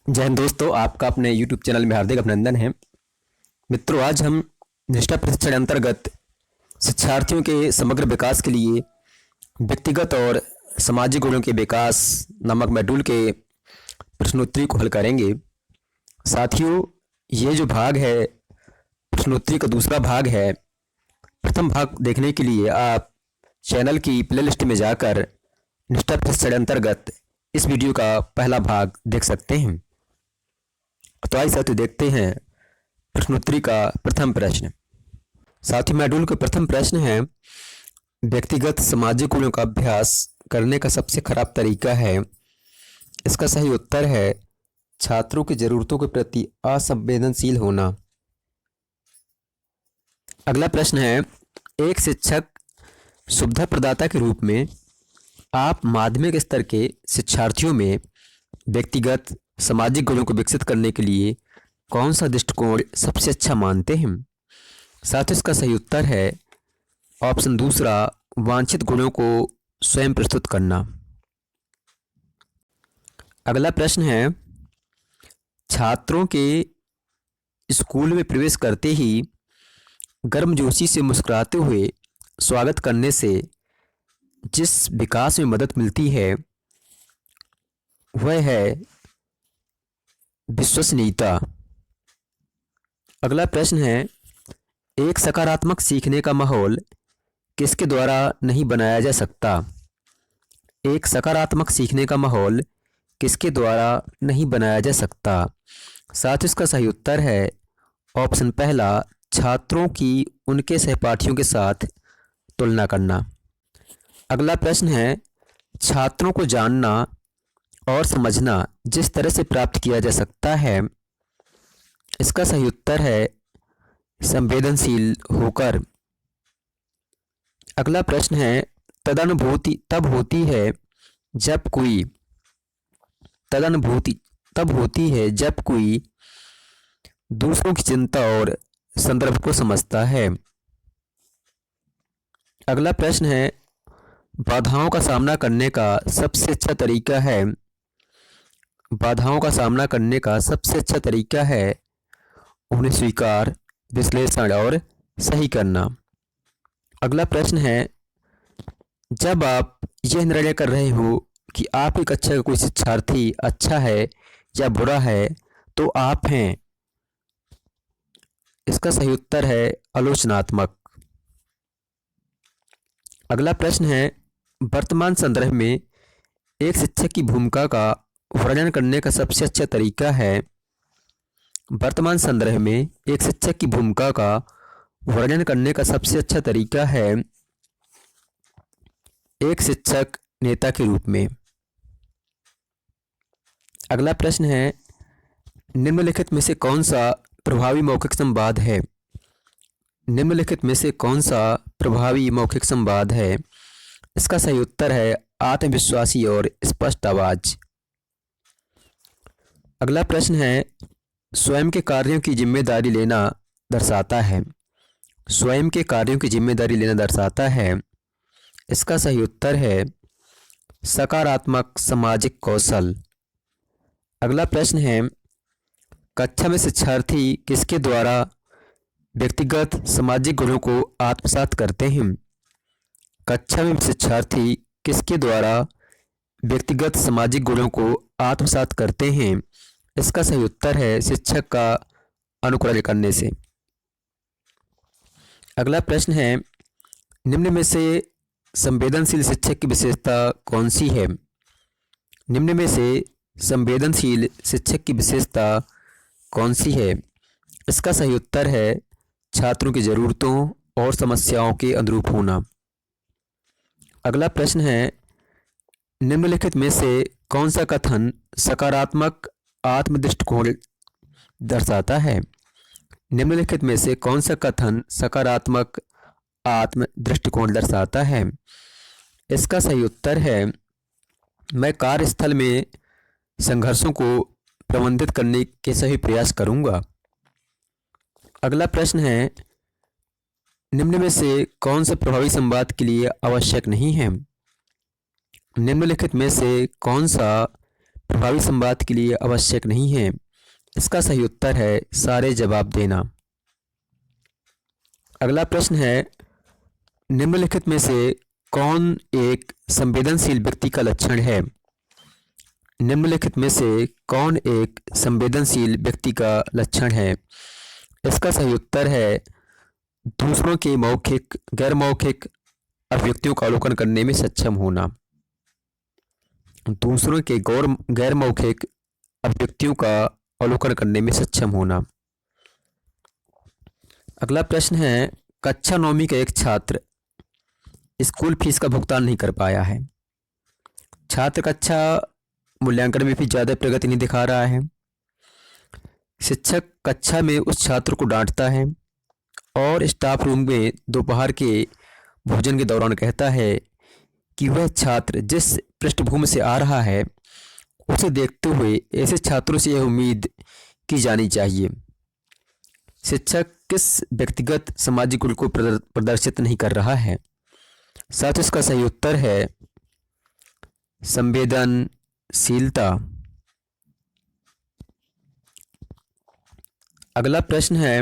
जय हिंद दोस्तों, आपका अपने YouTube चैनल में हार्दिक अभिनंदन है। मित्रों, आज हम निष्ठा प्रशिक्षण अंतर्गत शिक्षार्थियों के समग्र विकास के लिए व्यक्तिगत और सामाजिक गुणों के विकास नामक मॉड्यूल के प्रश्नोत्तरी को हल करेंगे। साथियों, ये जो भाग है प्रश्नोत्तरी का दूसरा भाग है। प्रथम भाग देखने के लिए आप चैनल की प्लेलिस्ट में जाकर निष्ठा प्रशिक्षण अंतर्गत इस वीडियो का पहला भाग देख सकते हैं। तो आइए साथियों देखते हैं प्रश्नोत्तरी का प्रथम प्रश्न। साथियों, मॉड्यूल का प्रथम प्रश्न है, व्यक्तिगत सामाजिक गुणों का अभ्यास करने का सबसे खराब तरीका है। इसका सही उत्तर है छात्रों की जरूरतों के प्रति असंवेदनशील होना। अगला प्रश्न है, एक शिक्षक सुविधा प्रदाता के रूप में आप माध्यमिक स्तर के शिक्षार्थियों में व्यक्तिगत सामाजिक गुणों को विकसित करने के लिए कौन सा दृष्टिकोण सबसे अच्छा मानते हैं? साथियों, इसका सही उत्तर है ऑप्शन दूसरा, वांछित गुणों को स्वयं प्रस्तुत करना। अगला प्रश्न है, छात्रों के स्कूल में प्रवेश करते ही गर्मजोशी से मुस्कुराते हुए स्वागत करने से जिस विकास में मदद मिलती है वह है विश्वसनीयता। अगला प्रश्न है, एक सकारात्मक सीखने का माहौल किसके द्वारा नहीं बनाया जा सकता? एक सकारात्मक सीखने का माहौल किसके द्वारा नहीं बनाया जा सकता? साथ इसका सही उत्तर है ऑप्शन पहला, छात्रों की उनके सहपाठियों के साथ तुलना करना। अगला प्रश्न है, छात्रों को जानना और समझना जिस तरह से प्राप्त किया जा सकता है। इसका सही उत्तर है संवेदनशील होकर। अगला प्रश्न है, तदनुभूति तब होती है जब कोई तदनुभूति तब होती है जब कोई दूसरों की चिंता और संदर्भ को समझता है। अगला प्रश्न है, बाधाओं का सामना करने का सबसे अच्छा तरीका है। बाधाओं का सामना करने का सबसे अच्छा तरीका है उन्हें स्वीकार, विश्लेषण और सही करना। अगला प्रश्न है, जब आप यह निर्णय कर रहे हो कि आपकी कक्षा का कोई शिक्षार्थी अच्छा है या बुरा है तो आप हैं। इसका सही उत्तर है आलोचनात्मक। अगला प्रश्न है, वर्तमान संदर्भ में एक शिक्षक की भूमिका का वर्णन करने का सबसे अच्छा तरीका है। वर्तमान संदर्भ में एक शिक्षक की भूमिका का वर्णन करने का सबसे अच्छा तरीका है एक शिक्षक नेता के रूप में। अगला प्रश्न है, निम्नलिखित में से कौन सा प्रभावी मौखिक संवाद है? निम्नलिखित में से कौन सा प्रभावी मौखिक संवाद है? इसका सही उत्तर है आत्मविश्वासी और स्पष्ट आवाज। अगला प्रश्न है, स्वयं के कार्यों की जिम्मेदारी लेना दर्शाता है। स्वयं के कार्यों की जिम्मेदारी लेना दर्शाता है। इसका सही उत्तर है सकारात्मक सामाजिक कौशल। अगला प्रश्न है, कक्षा में शिक्षार्थी किसके द्वारा व्यक्तिगत सामाजिक गुणों को आत्मसात करते हैं? कक्षा में शिक्षार्थी किसके द्वारा व्यक्तिगत सामाजिक गुणों को आत्मसात करते हैं? इसका सही उत्तर है शिक्षक का अनुकरण करने से। अगला प्रश्न है, निम्न में से संवेदनशील शिक्षक की विशेषता कौन सी है? निम्न में से संवेदनशील शिक्षक की विशेषता कौन सी है? इसका सही उत्तर है छात्रों की जरूरतों और समस्याओं के अनुरूप होना। अगला प्रश्न है, निम्नलिखित में से कौन सा कथन सकारात्मक आत्म दृष्टिकोण दर्शाता है? निम्नलिखित में से कौन सा कथन सकारात्मक आत्म दृष्टिकोण दर्शाता है? इसका सही उत्तर है मैं कार्यस्थल में संघर्षों को प्रबंधित करने के सभी प्रयास करूंगा। अगला प्रश्न है, निम्न में से कौन सा प्रभावी संवाद के लिए आवश्यक नहीं है? निम्नलिखित में से कौन सा प्रभावी संवाद के लिए आवश्यक नहीं है। इसका सही उत्तर है सारे जवाब देना। अगला प्रश्न है, निम्नलिखित में से कौन एक संवेदनशील व्यक्ति का लक्षण है? निम्नलिखित में से कौन एक संवेदनशील व्यक्ति का लक्षण है? इसका सही उत्तर है दूसरों के मौखिक, गैर मौखिक अभिव्यक्तियों का अवलोकन करने में सक्षम होना। दूसरों के गैर मौखिक अभिव्यक्तियों का अवलोकन करने में सक्षम होना। अगला प्रश्न है, कक्षा 9वीं का एक छात्र स्कूल फीस का भुगतान नहीं कर पाया है। छात्र कक्षा मूल्यांकन में भी ज़्यादा प्रगति नहीं दिखा रहा है। शिक्षक कक्षा में उस छात्र को डांटता है और स्टाफ रूम में दोपहर के भोजन के दौरान कहता है कि वह छात्र जिस पृष्ठभूमि से आ रहा है उसे देखते हुए ऐसे छात्रों से यह उम्मीद की जानी चाहिए। शिक्षक किस व्यक्तिगत सामाजिक गुण को प्रदर्शित नहीं कर रहा है? साथ इसका सही उत्तर है संवेदनशीलता। अगला प्रश्न है,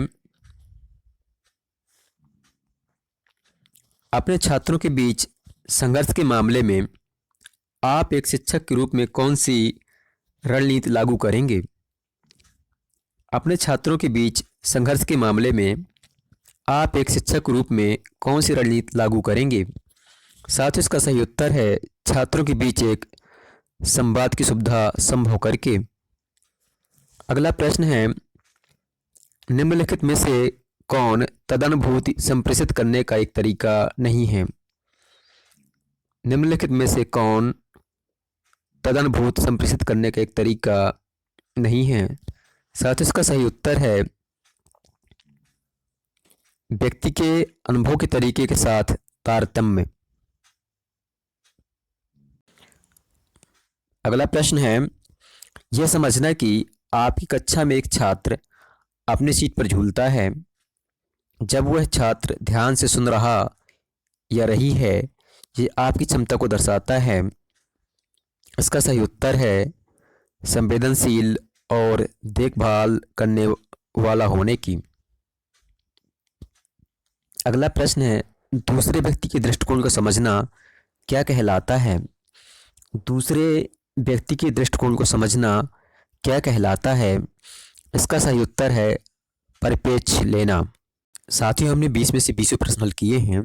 अपने छात्रों के बीच संघर्ष के मामले में आप एक शिक्षक के रूप में कौन सी रणनीति लागू करेंगे? अपने छात्रों के बीच संघर्ष के मामले में आप एक शिक्षक के रूप में कौन सी रणनीति लागू करेंगे? साथ इसका सही उत्तर है छात्रों के बीच एक संवाद की सुविधा संभव करके। अगला प्रश्न है, निम्नलिखित में से कौन तदनुभूति संप्रेषित करने का एक तरीका नहीं है? निम्नलिखित में से कौन तदनुभूति संप्रेषित करने का एक तरीका नहीं है? साथ इसका सही उत्तर है व्यक्ति के अनुभव के तरीके के साथ तारतम्य। अगला प्रश्न है, यह समझना कि आपकी कक्षा में एक छात्र अपनी सीट पर झूलता है जब वह छात्र ध्यान से सुन रहा या रही है, ये आपकी क्षमता को दर्शाता है। इसका सही उत्तर है संवेदनशील और देखभाल करने वाला होने की। अगला प्रश्न है, दूसरे व्यक्ति के दृष्टिकोण को समझना क्या कहलाता है? दूसरे व्यक्ति के दृष्टिकोण को समझना क्या कहलाता है? इसका सही उत्तर है परिप्रेक्ष्य लेना। साथियों, हमने 20 में से 20 प्रश्न हल किए हैं।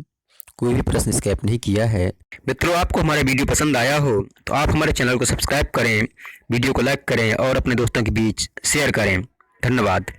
कोई भी प्रश्न स्किप नहीं किया है। मित्रों, आपको हमारा वीडियो पसंद आया हो तो आप हमारे चैनल को सब्सक्राइब करें, वीडियो को लाइक करें और अपने दोस्तों के बीच शेयर करें। धन्यवाद।